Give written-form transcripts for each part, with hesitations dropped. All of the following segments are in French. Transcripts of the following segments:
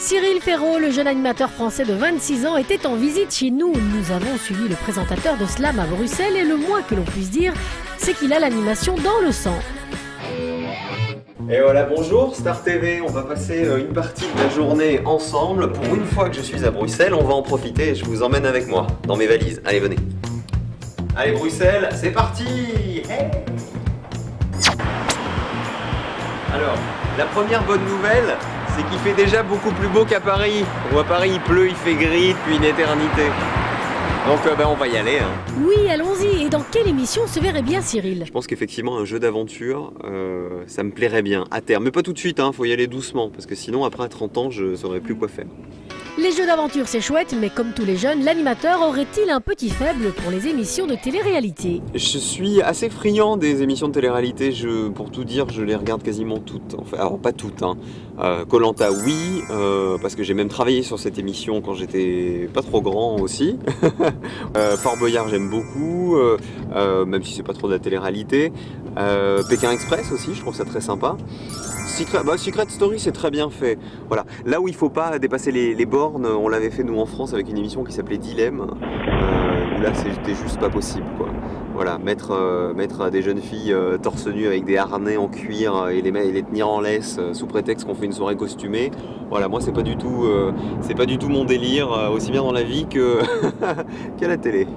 Cyril Ferraud, le jeune animateur français de 26 ans, était en visite chez nous. Nous avons suivi le présentateur de Slam à Bruxelles et le moins que l'on puisse dire, c'est qu'il a l'animation dans le sang. Et voilà, bonjour Star TV, on va passer une partie de la journée ensemble. Pour une fois que je suis à Bruxelles, on va en profiter et je vous emmène avec moi dans mes valises. Allez, venez. Allez Bruxelles, c'est parti. Hey. Alors, la première bonne nouvelle, c'est qu'il fait déjà beaucoup plus beau qu'à Paris. À Paris il pleut, il fait gris depuis une éternité. Donc on va y aller. Hein. Oui, allons-y. Et dans quelle émission se verrait bien Cyril? Je pense qu'effectivement un jeu d'aventure, ça me plairait bien à terme. Mais pas tout de suite, hein, faut y aller doucement. Parce que sinon après à 30 ans, je ne saurais plus quoi faire. Les jeux d'aventure c'est chouette, mais comme tous les jeunes, l'animateur aurait-il un petit faible pour les émissions de télé-réalité? Je suis assez friand des émissions de télé-réalité, pour tout dire, je les regarde quasiment toutes. Enfin, alors pas toutes, hein. Koh-Lanta oui, parce que j'ai même travaillé sur cette émission quand j'étais pas trop grand aussi. Fort Boyard j'aime beaucoup, même si c'est pas trop de la télé-réalité. Pékin Express aussi, je trouve ça très sympa. Secret Story c'est très bien fait. Voilà. Là où il faut pas dépasser les bornes, on l'avait fait nous en France avec une émission qui s'appelait Dilemme, où là c'était juste pas possible quoi. Voilà, mettre des jeunes filles torse nu avec des harnais en cuir et les tenir en laisse sous prétexte qu'on fait une soirée costumée. Voilà, moi c'est pas du tout mon délire, aussi bien dans la vie que qu'à la télé.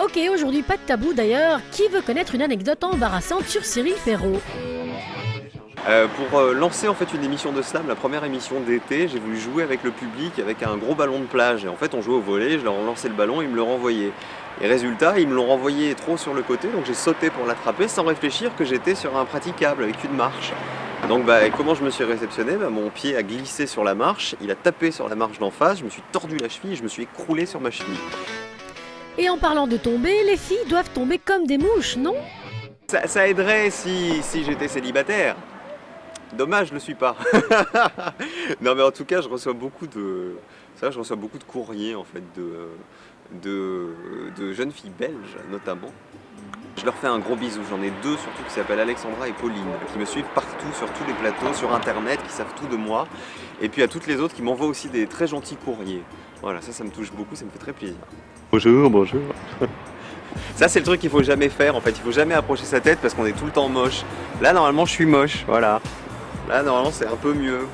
Ok, aujourd'hui pas de tabou d'ailleurs. Qui veut connaître une anecdote embarrassante sur Cyril Ferraud? Pour lancer en fait une émission de slam, la première émission d'été, j'ai voulu jouer avec le public avec un gros ballon de plage. Et en fait on jouait au volley, je leur lancé le ballon, ils me le renvoyaient. Et résultat, ils me l'ont renvoyé trop sur le côté, donc j'ai sauté pour l'attraper sans réfléchir que j'étais sur un praticable avec une marche. Donc comment je me suis réceptionné? Mon pied a glissé sur la marche, il a tapé sur la marche d'en face, je me suis tordu la cheville et je me suis écroulé sur ma cheville. Et en parlant de tomber, les filles doivent tomber comme des mouches, non? Ça aiderait si j'étais célibataire. Dommage, je le suis pas. Non mais en tout cas, je reçois beaucoup de courriers en fait de jeunes filles belges notamment. Je leur fais un gros bisou. J'en ai deux surtout qui s'appellent Alexandra et Pauline, qui me suivent partout sur tous les plateaux, sur internet, qui savent tout de moi. Et puis à toutes les autres qui m'envoient aussi des très gentils courriers. Voilà, ça me touche beaucoup, ça me fait très plaisir. Bonjour, bonjour. Ça c'est le truc qu'il faut jamais faire en fait, il faut jamais approcher sa tête parce qu'on est tout le temps moche. Là normalement je suis moche, voilà. Là normalement c'est un peu mieux.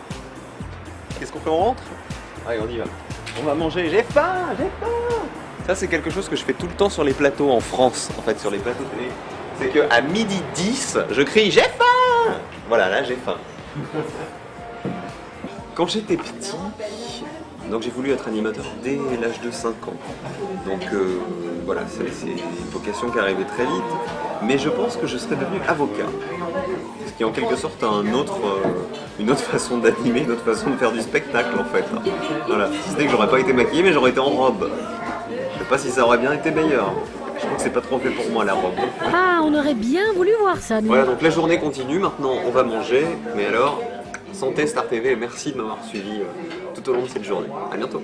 Qu'est-ce qu'on fait, on rentre? Allez on y va. On va manger, j'ai faim, j'ai faim. Ça c'est quelque chose que je fais tout le temps sur les plateaux en France, en fait sur les plateaux télé. C'est qu'à 12h10, je crie j'ai faim. Voilà, là j'ai faim. Quand j'étais petit, donc j'ai voulu être animateur dès l'âge de 5 ans. Donc voilà, c'est une vocation qui arrivait très vite. Mais je pense que je serais devenu avocat. Ce qui est en quelque sorte une autre façon d'animer, une autre façon de faire du spectacle en fait. Voilà, si ce n'est que j'aurais pas été maquillé mais j'aurais été en robe. Je sais pas si ça aurait bien été meilleur. Je crois que c'est pas trop fait pour moi la robe. Ah, on aurait bien voulu voir ça, nous. Voilà, donc la journée continue, maintenant on va manger. Mais alors, santé Star TV et merci de m'avoir suivi tout au long de cette journée. À bientôt.